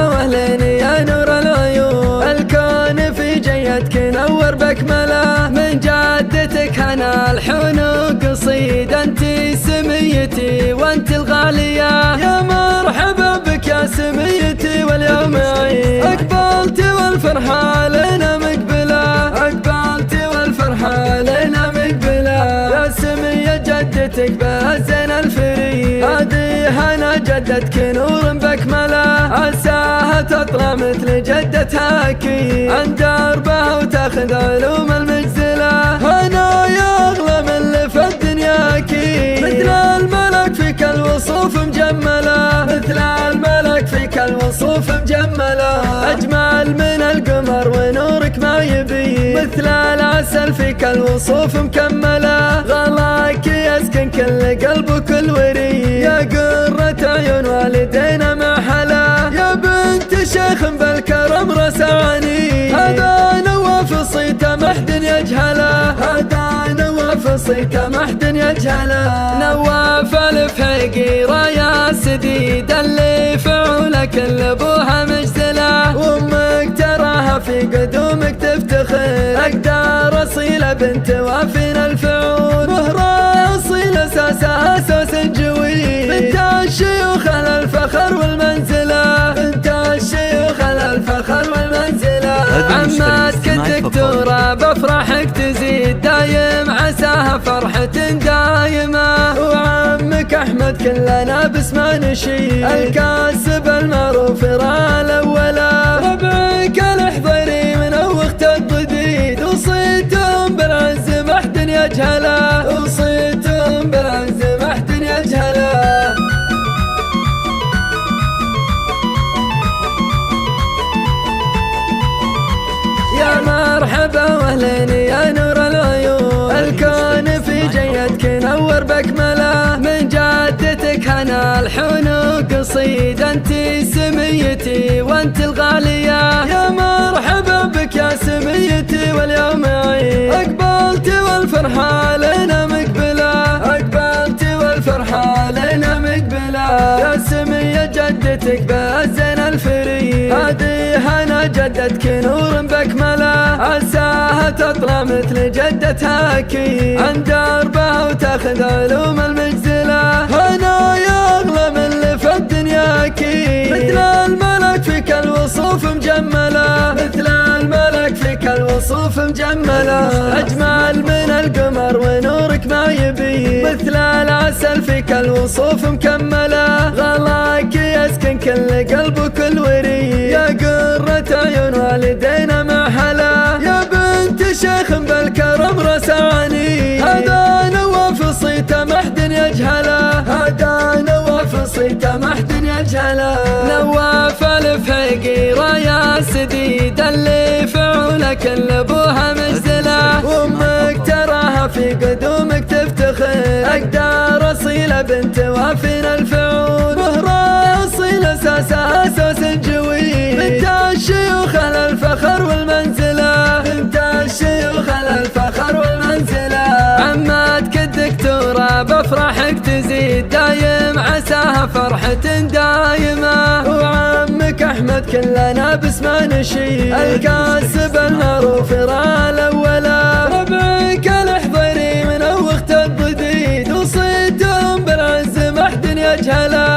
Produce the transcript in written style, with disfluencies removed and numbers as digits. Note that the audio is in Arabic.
واهلين يا نور العيون، الكون في جيتك نور بكمله، من جدتك هنا الحنوق قصيد، انت سميتي وانت الغاليه، يا مرحبا بك يا سميتي واليوم عيد، اقبلتي والفرحه لنا مقبله، اقبلتي والفرحه لنا مقبله، يا سمية جدتك بهزنا الفريد، هذه هنا جدتك نور بكمله، عساها تطلع مثل جدتها اكيد، عند دربها وتاخذ علوم المجزله، هنا يا اغلى من اللي في الدنيا اكيد، مثل الملك فيك الوصوف مجمله، مثل الملك فيك الوصوف مجمله، اجمل من القمر ونورك ما يبين، مثل العسل فيك الوصوف مكمله، غلاك يسكن كل قلب وكل وريد، يا قرة عيون والدينا محلا، يا بنت شيخ بالكرم رسعني، هذا نواف صيته محد يجهله، هذا نواف صيته محد يجهله، نواف الفقيرة يا سديد، اللي فعولك اللي ابوها مجزله، وامك تراها في قدومك تفتخر، اقدار اصيله بنت وافين الفعول، مهرة اصيله اساسها اساس جويد، بنت الشيوخ على الفخر والمنزله، بنت الشيوخ على الفخر والمنزله، عماتك الدكتوره بفرحك تزيد، دايم عساها فرحة دايمه، وعمك احمد كلنا باسمه نشيد، الكاسب المعروف راى الاوله، ربعك الحضيري من وقت الضديد، وصيتهم بالعز محد يجهله، وصيتهم بالعز محد يجهله. يا مرحبا واهلين يا نور العيون، الكون في جيتك نور بكمله، من جدتك هنا الحنوق قصيد، انت سميتي وانت الغاليه، يا مرحبا بك يا سميتي واليوم عيد، اقبلتي والفرحه لنا مقبله، اقبلتي والفرحه لنا مقبله، يا سمية جدتك بهزنا الفريد، هذه هنا جدتك نور بكمله، عساها تطلع مثل جدتها اكيد، عند دربها وتاخذ علوم المجزله، هنا يا اغلى من اللي في الدنيا اكيد، مثل الملك فيك الوصوف مجمله، مثل الملك فيك الوصوف مجمله، اجمل من القمر ونورك ما يبين، مثل العسل فيك الوصوف مكمله، غلاك يسكن كل قلب وكل وريد، يا قرة عيون والدينا محلا، يا بنت شيخ بالكرم رسعني، هذا نواف صيته محد يجهله، هذا نواف صيته محد يجهله، نواف الفقيرة يا سديد، اللي فعولك اللي ابوها مجزله، وامك تراها في قدومك تفتخر، اقدار اصيله بنت وافين الفعول، مهرة اصيله اساسها اساس جويد، بنت الشيوخ على الفخر والمنزله، بنت الشيوخ على الفخر والمنزله، عماتك الدكتوره بفرحك تزيد، دايم عساها فرحة دايمه، وعمك احمد كلنا باسمه نشيد، الكاسب المعروف راى الاوله، ربعك الحضيري من وقت الضديد، وصيتهم بالعز محد يجهله،